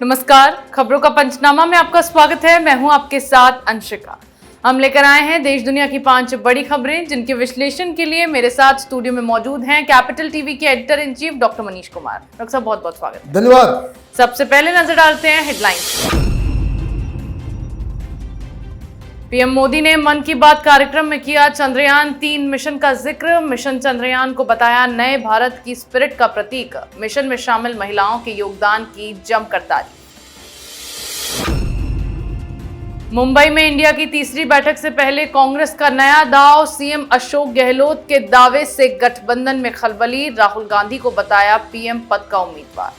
नमस्कार, खबरों का पंचनामा में आपका स्वागत है। मैं हूं आपके साथ अंशिका। हम लेकर आए हैं देश दुनिया की 5 बड़ी खबरें, जिनके विश्लेषण के लिए मेरे साथ स्टूडियो में मौजूद हैं कैपिटल टीवी के editor in chief doctor Manish Kumar. Doctor साहब, बहुत बहुत स्वागत है। धन्यवाद। सबसे पहले नजर डालते हैं हेडलाइंस। पीएम मोदी ने मन की बात कार्यक्रम में किया चंद्रयान 3 मिशन का जिक्र। मिशन चंद्रयान को बताया नए भारत की स्पिरिट का प्रतीक। मिशन में शामिल महिलाओं के योगदान की जमकर तारीफ। मुंबई में इंडिया की तीसरी बैठक से पहले कांग्रेस का नया दांव। सीएम अशोक गहलोत के दावे से गठबंधन में खलबली। राहुल गांधी को बताया पीएम पद का उम्मीदवार।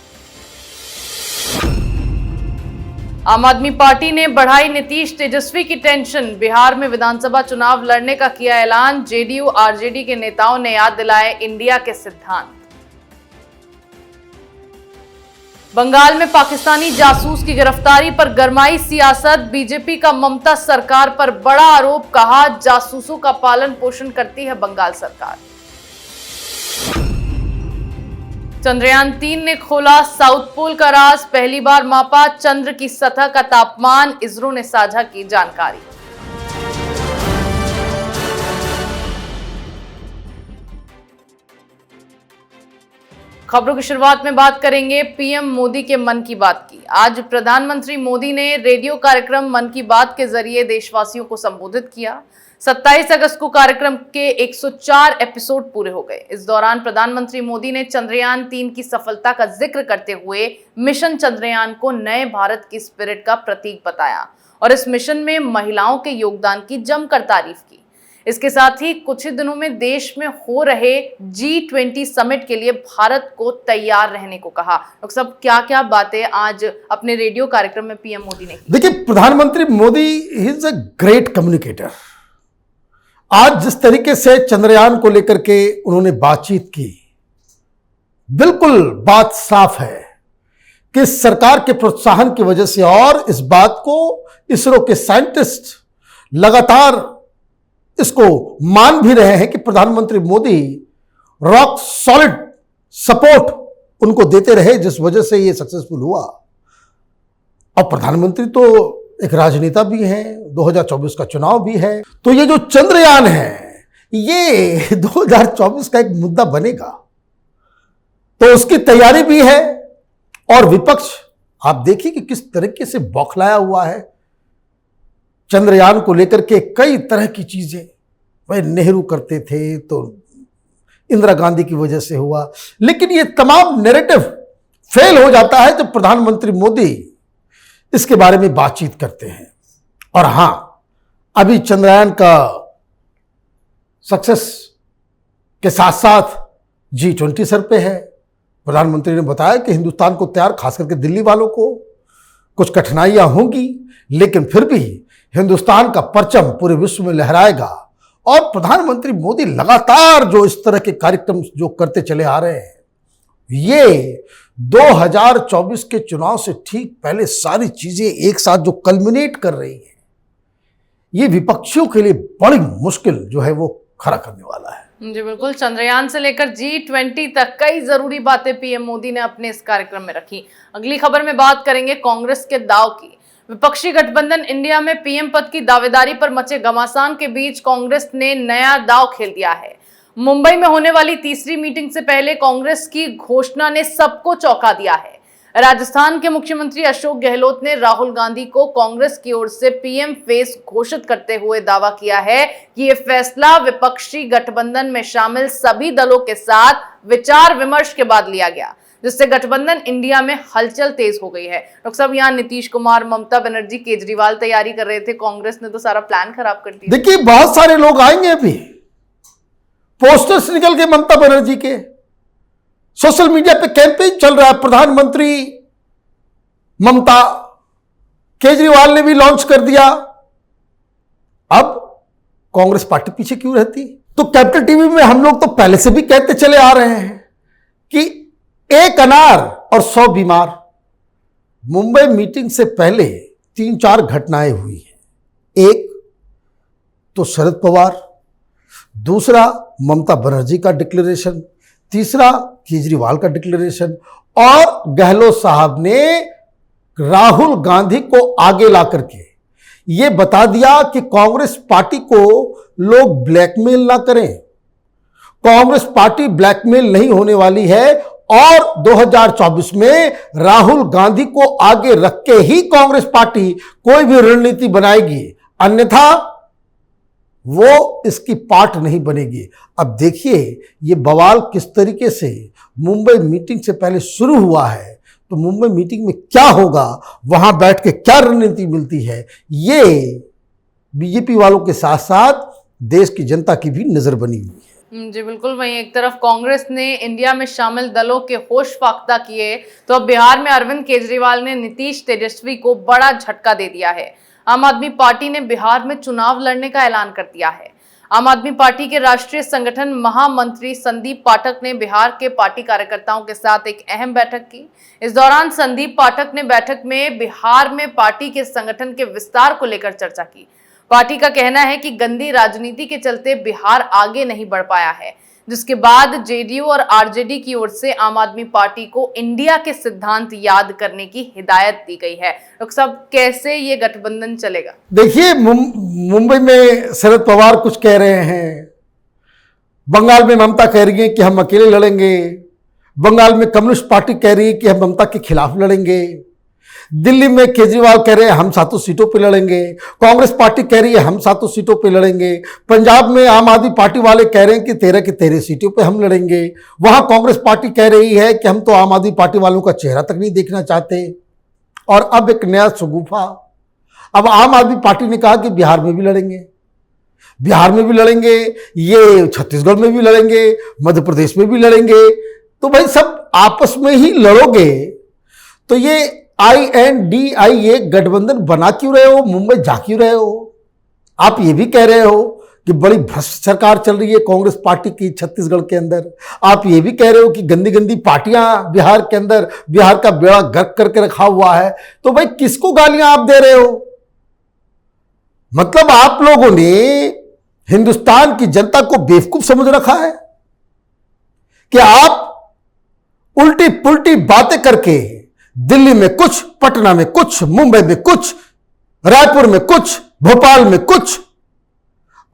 आम आदमी पार्टी ने बढ़ाई नीतीश तेजस्वी की टेंशन। बिहार में विधानसभा चुनाव लड़ने का किया ऐलान। जेडीयू आरजेडी के नेताओं ने याद दिलाए इंडिया के सिद्धांत। बंगाल में पाकिस्तानी जासूस की गिरफ्तारी पर गरमाई सियासत। बीजेपी का ममता सरकार पर बड़ा आरोप। कहा जासूसों का पालन पोषण करती है बंगाल सरकार। चंद्रयान 3 ने खोला साउथ पोल का राज। पहली बार मापा चंद्र की सतह का तापमान। इसरो ने साझा की जानकारी। खबरों की शुरुआत में बात करेंगे पीएम मोदी के मन की बात की। आज प्रधानमंत्री मोदी ने रेडियो कार्यक्रम मन की बात के जरिए देशवासियों को संबोधित किया। 27 अगस्त को कार्यक्रम के 104 एपिसोड पूरे हो गए। इस दौरान प्रधानमंत्री मोदी ने चंद्रयान 3 की सफलता का जिक्र करते हुए मिशन चंद्रयान को नए भारत की स्पिरिट का प्रतीक बताया और इस मिशन में महिलाओं के योगदान की जमकर तारीफ की। इसके साथ ही कुछ ही दिनों में देश में हो रहे G20 समिट के लिए भारत को तैयार रहने को कहा। डॉक्टर साहब, क्या क्या बातें आज अपने रेडियो कार्यक्रम में पीएम मोदी ने की? देखिए, प्रधानमंत्री Modi is a great communicator. आज जिस तरीके से चंद्रयान को लेकर के उन्होंने बातचीत की, बिल्कुल बात साफ है कि सरकार के प्रोत्साहन की वजह से, और इस बात को इसरो के साइंटिस्ट लगातार इसको मान भी रहे हैं कि प्रधानमंत्री मोदी रॉक सॉलिड सपोर्ट उनको देते रहे, जिस वजह से ये सक्सेसफुल हुआ। और प्रधानमंत्री तो एक राजनेता भी है, 2024 का चुनाव भी है, तो ये जो चंद्रयान है ये 2024 का एक मुद्दा बनेगा, तो उसकी तैयारी भी है। और विपक्ष आप देखिए कि किस तरीके से बौखलाया हुआ है चंद्रयान को लेकर के। कई तरह की चीजें, वह नेहरू करते थे तो इंदिरा गांधी की वजह से हुआ, लेकिन ये तमाम नैरेटिव फेल हो जाता है जब प्रधानमंत्री मोदी इसके बारे में बातचीत करते हैं। और हां, अभी चंद्रयान का सक्सेस के साथ साथ G20 सर पे है। प्रधानमंत्री ने बताया कि हिंदुस्तान को तैयार, खास करके दिल्ली वालों को कुछ कठिनाइयां होंगी, लेकिन फिर भी हिंदुस्तान का परचम पूरे विश्व में लहराएगा। और प्रधानमंत्री मोदी लगातार जो इस तरह के कार्यक्रम जो करते चले आ रहे हैं, ये 2024 के चुनाव से ठीक पहले सारी चीजें एक साथ जो कल्मिनेट कर रही हैं, ये विपक्षियों के लिए बड़ी मुश्किल जो है वो खड़ा करने वाला है। जी बिल्कुल, चंद्रयान से लेकर G20 तक कई जरूरी बातें पीएम मोदी ने अपने इस कार्यक्रम में रखी। अगली खबर में बात करेंगे कांग्रेस के दांव की। विपक्षी गठबंधन इंडिया में पीएम पद की दावेदारी पर मचे घमासान के बीच कांग्रेस ने नया दांव खेल दिया है। मुंबई में होने वाली तीसरी मीटिंग से पहले कांग्रेस की घोषणा ने सबको चौंका दिया है। राजस्थान के मुख्यमंत्री अशोक गहलोत ने राहुल गांधी को कांग्रेस की ओर से पीएम फेस घोषित करते हुए दावा किया है कि यह फैसला विपक्षी गठबंधन में शामिल सभी दलों के साथ विचार विमर्श के बाद लिया गया, जिससे गठबंधन इंडिया में हलचल तेज हो गई है। डॉक्टर साहब, यहाँ नीतीश कुमार, ममता बनर्जी, केजरीवाल तैयारी कर रहे थे, कांग्रेस ने तो सारा प्लान खराब कर दिया। देखिए, बहुत सारे लोग आएंगे, अभी पोस्टर्स निकल के ममता बनर्जी के, सोशल मीडिया पे कैंपेन चल रहा है। प्रधानमंत्री ममता, केजरीवाल ने भी लॉन्च कर दिया। अब कांग्रेस पार्टी पीछे क्यों रहती? तो कैपिटल टीवी में हम लोग तो पहले से भी कहते चले आ रहे हैं कि एक अनार और 100 बीमार। मुंबई मीटिंग से पहले 3-4 घटनाएं हुई हैं। एक तो शरद पवार, दूसरा ममता बनर्जी का डिक्लेरेशन, तीसरा केजरीवाल का डिक्लेरेशन, और गहलोत साहब ने राहुल गांधी को आगे ला करके ये बता दिया कि कांग्रेस पार्टी को लोग ब्लैकमेल ना करें, कांग्रेस पार्टी ब्लैकमेल नहीं होने वाली है और 2024 में राहुल गांधी को आगे रख के ही कांग्रेस पार्टी कोई भी रणनीति बनाएगी, अन्यथा वो इसकी पार्ट नहीं बनेगी। अब देखिए ये बवाल किस तरीके से मुंबई मीटिंग से पहले शुरू हुआ है, तो मुंबई मीटिंग में क्या होगा, वहां बैठ के क्या रणनीति मिलती है, ये बीजेपी वालों के साथ साथ देश की जनता की भी नजर बनी हुई है। जी बिल्कुल। वहीं एक तरफ कांग्रेस ने इंडिया में शामिल दलों के होश फाख्ता किए, तो अब बिहार में अरविंद केजरीवाल ने नीतीश तेजस्वी को बड़ा झटका दे दिया है। आम आदमी पार्टी ने बिहार में चुनाव लड़ने का ऐलान कर दिया है। आम आदमी पार्टी के राष्ट्रीय संगठन महामंत्री संदीप पाठक ने बिहार के पार्टी कार्यकर्ताओं के साथ एक अहम बैठक की। इस दौरान संदीप पाठक ने बैठक में बिहार में पार्टी के संगठन के विस्तार को लेकर चर्चा की। पार्टी का कहना है कि गंदी राजनीति के चलते बिहार आगे नहीं बढ़ पाया है, जिसके बाद जेडीयू और आरजेडी की ओर से आम आदमी पार्टी को इंडिया के सिद्धांत याद करने की हिदायत दी गई है। डॉक्टर साहब, कैसे ये गठबंधन चलेगा? देखिए, मुंबई में शरद पवार कुछ कह रहे हैं, बंगाल में ममता कह रही है कि हम अकेले लड़ेंगे, बंगाल में कम्युनिस्ट पार्टी कह रही है कि हम ममता के खिलाफ लड़ेंगे, दिल्ली में केजरीवाल कह रहे हैं हम 7 सीटों पे लड़ेंगे, कांग्रेस पार्टी कह रही है हम 7 सीटों पे लड़ेंगे, पंजाब में आम आदमी पार्टी वाले कह रहे हैं कि 13 की 13 सीटों पे हम लड़ेंगे, वहां कांग्रेस पार्टी कह रही है कि हम तो आम आदमी पार्टी वालों का चेहरा तक नहीं देखना चाहते। और अब एक नया शगुफा, अब आम आदमी पार्टी ने कहा कि बिहार में भी लड़ेंगे, बिहार में भी लड़ेंगे, ये छत्तीसगढ़ में भी लड़ेंगे, मध्य प्रदेश में भी लड़ेंगे। तो भाई सब आपस में ही लड़ोगे तो ये INDIA गठबंधन बना क्यों रहे हो, मुंबई जा क्यों रहे हो? आप ये भी कह रहे हो कि बड़ी भ्रष्ट सरकार चल रही है कांग्रेस पार्टी की छत्तीसगढ़ के अंदर, आप ये भी कह रहे हो कि गंदी गंदी पार्टियां बिहार के अंदर, बिहार का बेड़ा गर्क करके रखा हुआ है। तो भाई किसको गालियां आप दे रहे हो? मतलब आप लोगों ने हिंदुस्तान की जनता को बेवकूफ समझ रखा है कि आप उल्टी पुल्टी बातें करके दिल्ली में कुछ, पटना में कुछ, मुंबई में कुछ, रायपुर में कुछ, भोपाल में कुछ,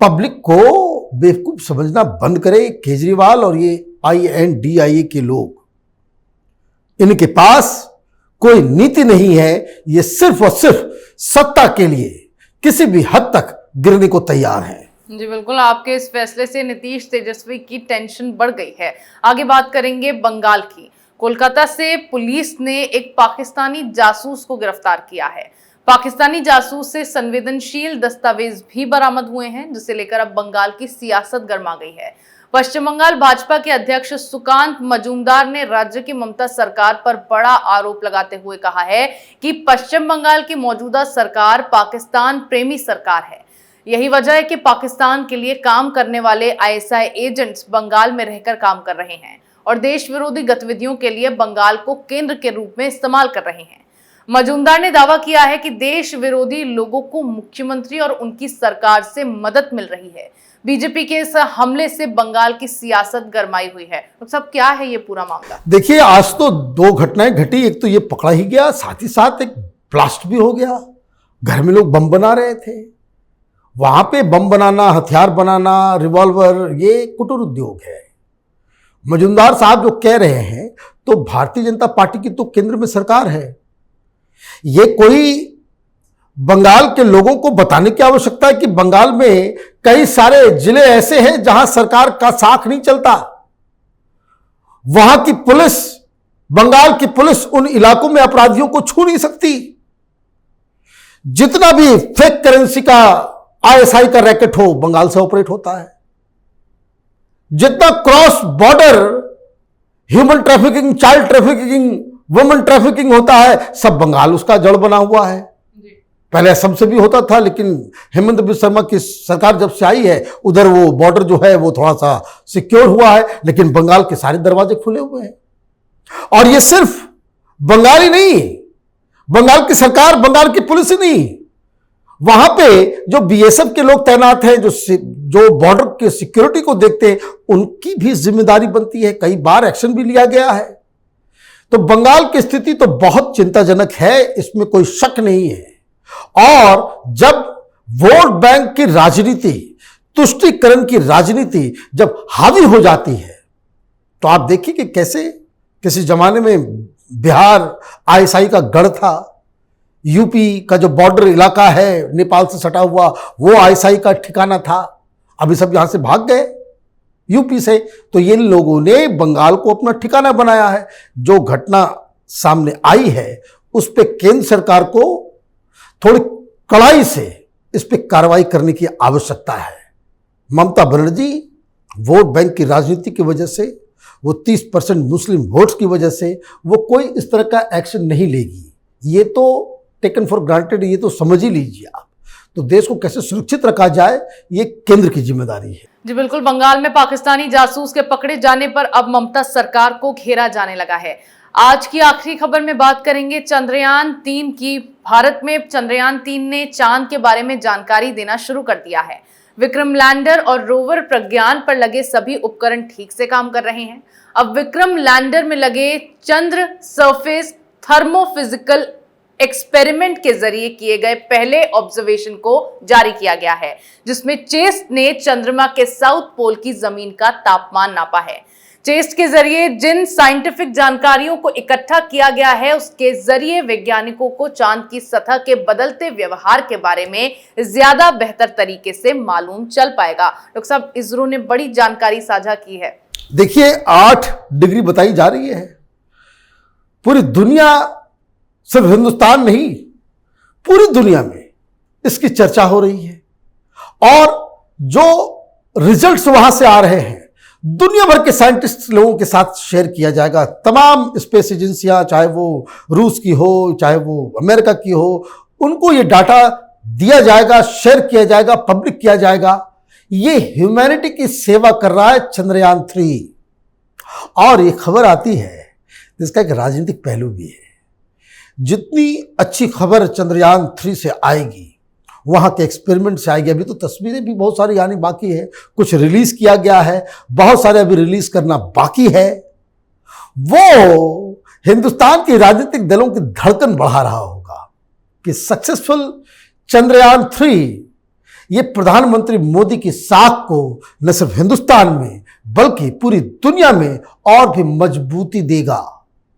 पब्लिक को बेवकूफ समझना बंद करे केजरीवाल और ये INDIA के लोग। इनके पास कोई नीति नहीं है, ये सिर्फ और सिर्फ सत्ता के लिए किसी भी हद तक गिरने को तैयार हैं। जी बिल्कुल, आपके इस फैसले से नीतीश तेजस्वी की टेंशन बढ़ गई है। आगे बात करेंगे बंगाल की। कोलकाता से पुलिस ने एक पाकिस्तानी जासूस को गिरफ्तार किया है। पाकिस्तानी जासूस से संवेदनशील दस्तावेज भी बरामद हुए हैं, जिसे लेकर अब बंगाल की सियासत गर्मा गई है। पश्चिम बंगाल भाजपा के अध्यक्ष सुकांत मजूमदार ने राज्य की ममता सरकार पर बड़ा आरोप लगाते हुए कहा है कि पश्चिम बंगाल की मौजूदा सरकार पाकिस्तान प्रेमी सरकार है। यही वजह है कि पाकिस्तान के लिए काम करने वाले ISI एजेंट्स बंगाल में रहकर काम कर रहे हैं और देश विरोधी गतिविधियों के लिए बंगाल को केंद्र के रूप में इस्तेमाल कर रहे हैं। मजूमदार ने दावा किया है कि देश विरोधी लोगों को मुख्यमंत्री और उनकी सरकार से मदद मिल रही है। बीजेपी के इस हमले से बंगाल की सियासत गरमाई हुई है। तो सब क्या है ये पूरा मामला? देखिए, आज तो 2 घटनाएं घटी, एक तो ये पकड़ा ही गया, साथ ही साथ एक ब्लास्ट भी हो गया। घर में लोग बम बना रहे थे, वहां पे बम बनाना, हथियार बनाना, रिवॉल्वर, ये कुटीर उद्योग है। मजूमदार साहब जो कह रहे हैं, तो भारतीय जनता पार्टी की तो केंद्र में सरकार है, ये कोई बंगाल के लोगों को बताने की आवश्यकता है कि बंगाल में कई सारे जिले ऐसे हैं जहां सरकार का साख नहीं चलता। वहां की पुलिस, बंगाल की पुलिस उन इलाकों में अपराधियों को छू नहीं सकती। जितना भी फेक करेंसी का ISI का रैकेट हो, बंगाल से ऑपरेट होता है। जितना cross border human trafficking, child trafficking, women trafficking होता है, सब बंगाल उसका जड़ बना हुआ है। पहले असम से भी होता था, लेकिन हेमंत बिस्वा शर्मा की सरकार जब से आई है, उधर वो बॉर्डर जो है वो थोड़ा सा सिक्योर हुआ है, लेकिन बंगाल के सारे दरवाजे खुले हुए हैं। और ये सिर्फ बंगाल ही नहीं, बंगाल की सरकार, बंगाल की पुलिस ही नहीं, वहां पे जो BSF के लोग तैनात हैं, जो बॉर्डर के सिक्योरिटी को देखते हैं, उनकी भी जिम्मेदारी बनती है। कई बार एक्शन भी लिया गया है। तो बंगाल की स्थिति तो बहुत चिंताजनक है, इसमें कोई शक नहीं है। और जब वोट बैंक की राजनीति, तुष्टीकरण की राजनीति जब हावी हो जाती है, तो आप देखिए कि कैसे किसी जमाने में बिहार आईएसआई का गढ़ था, यूपी का जो बॉर्डर इलाका है नेपाल से सटा हुआ वो आईएसआई का ठिकाना था, अभी सब यहां से भाग गए यूपी से। तो ये लोगों ने बंगाल को अपना ठिकाना बनाया है। जो घटना सामने आई है उस पे केंद्र सरकार को थोड़ी कड़ाई से इस पे कार्रवाई करने की आवश्यकता है। ममता बनर्जी वोट बैंक की राजनीति की वजह से, वो 30% मुस्लिम वोट्स की वजह से वो कोई इस तरह का एक्शन नहीं लेगी। ये तो टेकन फॉर ग्रांटेड, ये तो समझ ही लीजिए आप। तो देश को कैसे सुरक्षित रखा जाए ये केंद्र की जिम्मेदारी है। जी बिल्कुल, बंगाल में पाकिस्तानी जासूस के पकड़े जाने पर अब ममता सरकार को घेरा जाने लगा है। आज की आखिरी खबर में बात करेंगे चंद्रयान 3 की। भारत में चंद्रयान 3 ने चांद के बारे में जानकारी देना शुरू कर दिया है। विक्रम लैंडर और रोवर प्रज्ञान पर लगे सभी उपकरण ठीक से काम कर रहे हैं। अब विक्रम लैंडर में लगे चंद्र सरफेस थर्मोफिजिकल एक्सपेरिमेंट के जरिए किए गए पहले ऑब्जर्वेशन को जारी किया गया है, जिसमें चेस्ट ने चंद्रमा के साउथ पोल की जमीन का तापमान नापा है। चेस्ट के जरिए जिन साइंटिफिक जानकारियों को इकट्ठा किया गया है उसके जरिए वैज्ञानिकों को चांद की सतह के बदलते व्यवहार के बारे में ज्यादा बेहतर तरीके से मालूम चल पाएगा। डॉक्टर साहब, इसरो ने बड़ी जानकारी साझा की है। देखिए 8 डिग्री बताई जा रही है। पूरी दुनिया, सिर्फ हिंदुस्तान नहीं, पूरी दुनिया में इसकी चर्चा हो रही है। और जो रिजल्ट्स वहां से आ रहे हैं दुनिया भर के साइंटिस्ट लोगों के साथ शेयर किया जाएगा। तमाम स्पेस एजेंसियां, चाहे वो रूस की हो चाहे वो अमेरिका की हो, उनको ये डाटा दिया जाएगा, शेयर किया जाएगा, पब्लिक किया जाएगा। ये ह्यूमैनिटी की सेवा कर रहा है चंद्रयान 3। और ये खबर आती है जिसका एक राजनीतिक पहलू भी है। जितनी अच्छी खबर चंद्रयान 3 से आएगी, वहां के एक्सपेरिमेंट से आएगी। अभी तो तस्वीरें भी बहुत सारी आनी बाकी है, कुछ रिलीज किया गया है, बहुत सारे अभी रिलीज करना बाकी है। वो हिंदुस्तान के राजनीतिक दलों की धड़कन बढ़ा रहा होगा कि सक्सेसफुल चंद्रयान 3 ये प्रधानमंत्री मोदी की साख को न सिर्फ हिंदुस्तान में बल्कि पूरी दुनिया में और भी मजबूती देगा।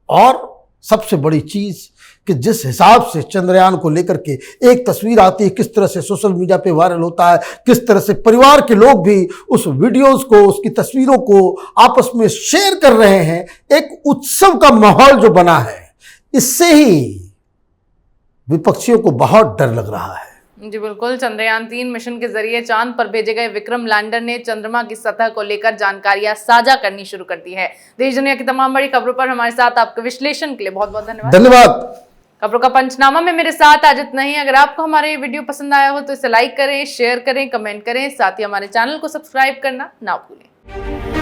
और सबसे बड़ी चीज कि जिस हिसाब से चंद्रयान को लेकर के एक तस्वीर आती है, किस तरह से सोशल मीडिया पे वायरल होता है, किस तरह से परिवार के लोग भी उस वीडियोस को, उसकी तस्वीरों को आपस में शेयर कर रहे हैं, एक उत्सव का माहौल जो बना है, इससे ही विपक्षियों को बहुत डर लग रहा है। जी बिल्कुल, चंद्रयान 3 मिशन के जरिए चांद पर भेजे गए विक्रम लैंडर ने चंद्रमा की सतह को लेकर जानकारियां साझा करनी शुरू कर दी है। देश दुनिया की तमाम बड़ी खबरों पर हमारे साथ आपके विश्लेषण के लिए बहुत बहुत धन्यवाद। धन्यवाद। खबरों का पंचनामा में मेरे साथ आज इतना ही। अगर आपको हमारे वीडियो पसंद आया हो तो इसे लाइक करें, शेयर करें, कमेंट करें, साथ ही हमारे चैनल को सब्सक्राइब करना ना भूलें।